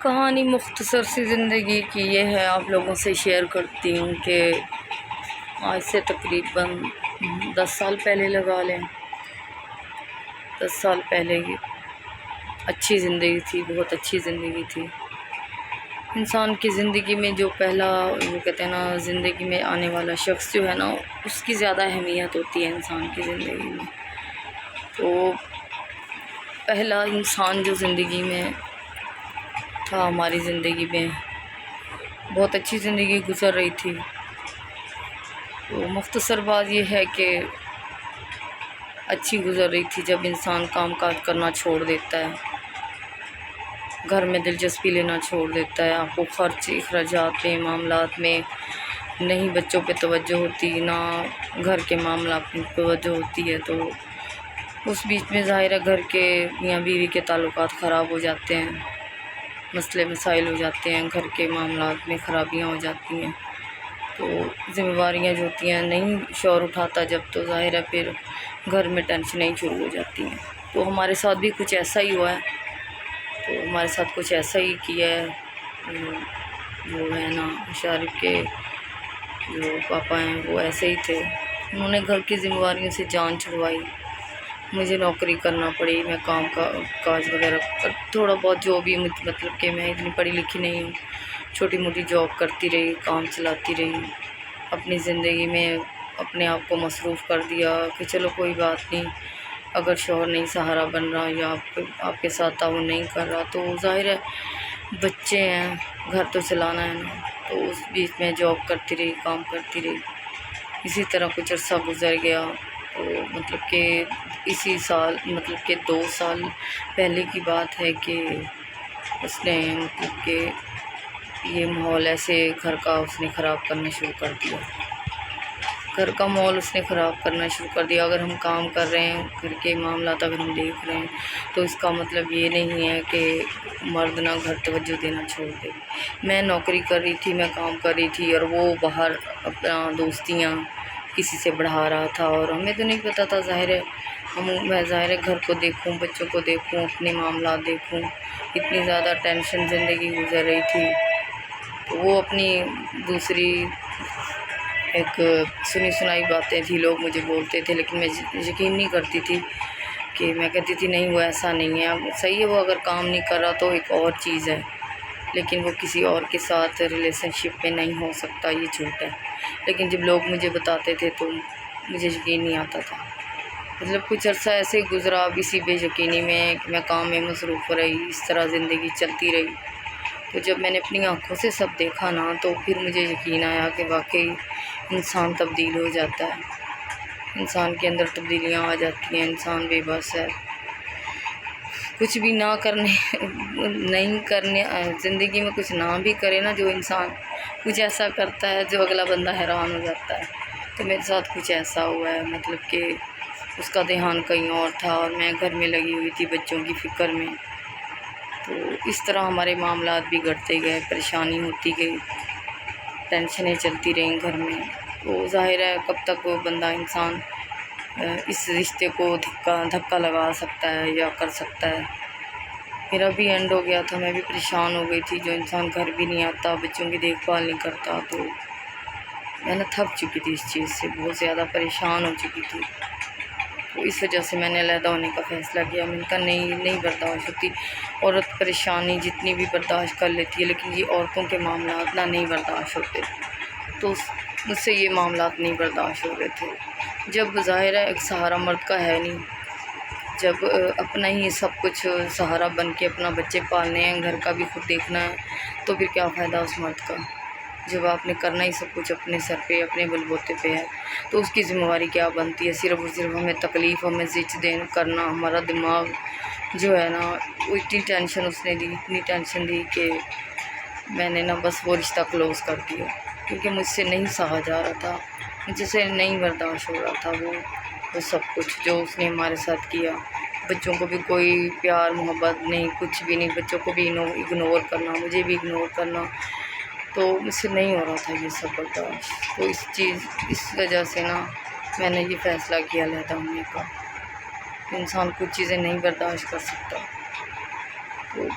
کہانی مختصر سی زندگی کی یہ ہے، آپ لوگوں سے شیئر کرتی ہوں کہ آج سے تقریباً 10 سال پہلے لگا لیں، 10 سال پہلے کی اچھی زندگی تھی، بہت اچھی زندگی تھی۔ انسان کی زندگی میں جو پہلا وہ کہتے ہیں نا، زندگی میں آنے والا شخص جو ہے نا، اس کی زیادہ اہمیت ہوتی ہے انسان کی زندگی میں۔ تو پہلا انسان جو زندگی میں تھا، ہماری زندگی میں بہت اچھی زندگی گزر رہی تھی۔ تو مختصر بات یہ ہے کہ اچھی گزر رہی تھی جب انسان کام کاج کرنا چھوڑ دیتا ہے، گھر میں دلچسپی لینا چھوڑ دیتا ہے، آپ کو خرچ اخراجات میں معاملات میں نہیں بچوں پہ توجہ ہوتی، نہ گھر کے معاملات پہ توجہ ہوتی ہے۔ تو اس بیچ میں ظاہر ہے گھر کے میاں بیوی کے تعلقات خراب ہو جاتے ہیں، مسئلے مسائل ہو جاتے ہیں، گھر کے معاملات میں خرابیاں ہو جاتی ہیں۔ تو ذمہ داریاں جو ہوتی ہیں نہیں شوہر اٹھاتا جب، تو ظاہر ہے پھر گھر میں ٹینشنیں شروع ہو جاتی ہیں۔ تو ہمارے ساتھ بھی کچھ ایسا ہی ہوا ہے، تو ہمارے ساتھ کچھ ایسا ہی کیا ہے۔ جو ہے نا شارف کے جو پاپا ہیں وہ ایسے ہی تھے، انہوں نے گھر کی ذمہ داریوں سے جان چھڑوائی، مجھے نوکری کرنا پڑی، میں کام کاج وغیرہ تھوڑا بہت جو بھی، مطلب کہ میں اتنی پڑھی لکھی نہیں ہوں، چھوٹی موٹی جاب کرتی رہی، کام چلاتی رہی، اپنی زندگی میں اپنے آپ کو مصروف کر دیا کہ چلو کوئی بات نہیں، اگر شوہر نہیں سہارا بن رہا یا آپ کے ساتھ تعاون نہیں کر رہا تو ظاہر ہے بچے ہیں، گھر تو چلانا ہے نا۔ تو اس بیچ میں جاب کرتی رہی، کام کرتی رہی، اسی طرح کچھ عرصہ گزر گیا۔ تو مطلب کہ اسی سال، مطلب کہ 2 سال پہلے کی بات ہے کہ اس نے مطلب کہ یہ ماحول ایسے گھر کا اس نے خراب کرنا شروع کر دیا، گھر کا ماحول اس نے خراب کرنا شروع کر دیا۔ اگر ہم کام کر رہے ہیں، گھر کے معاملات اگر ہم دیکھ رہے ہیں تو اس کا مطلب یہ نہیں ہے کہ مرد نہ گھر توجہ دینا چھوڑ دے۔ میں نوکری کر رہی تھی، میں کام کر رہی تھی، اور وہ باہر اپنا دوستیاں کسی سے بڑھا رہا تھا، اور ہمیں تو نہیں پتہ تھا۔ ظاہر ہے میں ظاہر ہے گھر کو دیکھوں، بچوں کو دیکھوں، اپنے معاملات دیکھوں، اتنی زیادہ ٹینشن زندگی گزر رہی تھی۔ تو وہ اپنی دوسری ایک سنی سنائی باتیں تھی، لوگ مجھے بولتے تھے، لیکن میں یقین نہیں کرتی تھی، کہ میں کہتی تھی نہیں وہ ایسا نہیں ہے، صحیح ہے وہ اگر کام نہیں کر رہا تو ایک اور چیز ہے، لیکن وہ کسی اور کے ساتھ ریلیشن شپ میں نہیں ہو سکتا، یہ جھوٹ ہے۔ لیکن جب لوگ مجھے بتاتے تھے تو مجھے یقین نہیں آتا تھا۔ مطلب کچھ عرصہ ایسے گزرا، اب اسی بے یقینی میں کہ میں کام میں مصروف رہی، اس طرح زندگی چلتی رہی۔ تو جب میں نے اپنی آنکھوں سے سب دیکھا نا، تو پھر مجھے یقین آیا کہ واقعی انسان تبدیل ہو جاتا ہے، انسان کے اندر تبدیلیاں آ جاتی ہیں، انسان بے بس ہے، کچھ بھی نہ کرنے نہیں کرنے، زندگی میں کچھ نہ بھی کرے نا، جو انسان کچھ ایسا کرتا ہے جو اگلا بندہ حیران ہو جاتا ہے۔ تو میرے ساتھ کچھ ایسا ہوا ہے، مطلب کہ اس کا دھیان کہیں اور تھا اور میں گھر میں لگی ہوئی تھی بچوں کی فکر میں۔ تو اس طرح ہمارے معاملات بگڑتے گئے، پریشانی ہوتی گئی، ٹینشنیں چلتی رہیں گھر میں۔ تو ظاہر ہے کب تک وہ بندہ انسان اس رشتے کو دھکا لگا سکتا ہے یا کر سکتا ہے۔ میرا بھی اینڈ ہو گیا تھا، میں بھی پریشان ہو گئی تھی، جو انسان گھر بھی نہیں آتا، بچوں کی دیکھ بھال نہیں کرتا، تو میں نے تھک چکی تھی اس چیز سے، بہت زیادہ پریشان ہو چکی تھی۔ تو اس وجہ سے میں نے علیحدہ ہونے کا فیصلہ کیا۔ میں نے کہا نہیں برداشت ہوتی، عورت پریشانی جتنی بھی برداشت کر لیتی ہے، لیکن یہ عورتوں کے معاملات نہیں برداشت ہوتے۔ تو مجھ سے یہ معاملات نہیں برداشت ہو رہے تھے۔ جب ظاہر ہے ایک سہارا مرد کا ہے نہیں، جب اپنا ہی سب کچھ سہارا بن کے اپنا بچے پالنے ہیں، گھر کا بھی خود دیکھنا ہے، تو پھر کیا فائدہ اس مرد کا، جب آپ نے کرنا ہی سب کچھ اپنے سر پہ، اپنے بل بوتے پہ ہے، تو اس کی ذمہ داری کیا بنتی ہے؟ صرف اور صرف ہمیں تکلیف، ہمیں زچ کرنا، ہمارا دماغ جو ہے نا، وہ اتنی ٹینشن اس نے دی، اتنی ٹینشن دی کہ میں نے نا بس وہ رشتہ کلوز کر دیا، کیونکہ مجھ سے نہیں سہا جا رہا تھا، مجھ سے نہیں برداشت ہو رہا تھا وہ سب کچھ جو اس نے ہمارے ساتھ کیا۔ بچوں کو بھی کوئی پیار محبت نہیں، کچھ بھی نہیں، بچوں کو بھی اگنور کرنا، مجھے بھی اگنور کرنا، تو مجھ سے نہیں ہو رہا تھا یہ سب برداشت۔ تو اس وجہ سے نا میں نے یہ فیصلہ کیا علیحدہ ہونے کا۔ انسان کچھ چیزیں نہیں برداشت کر سکتا، تو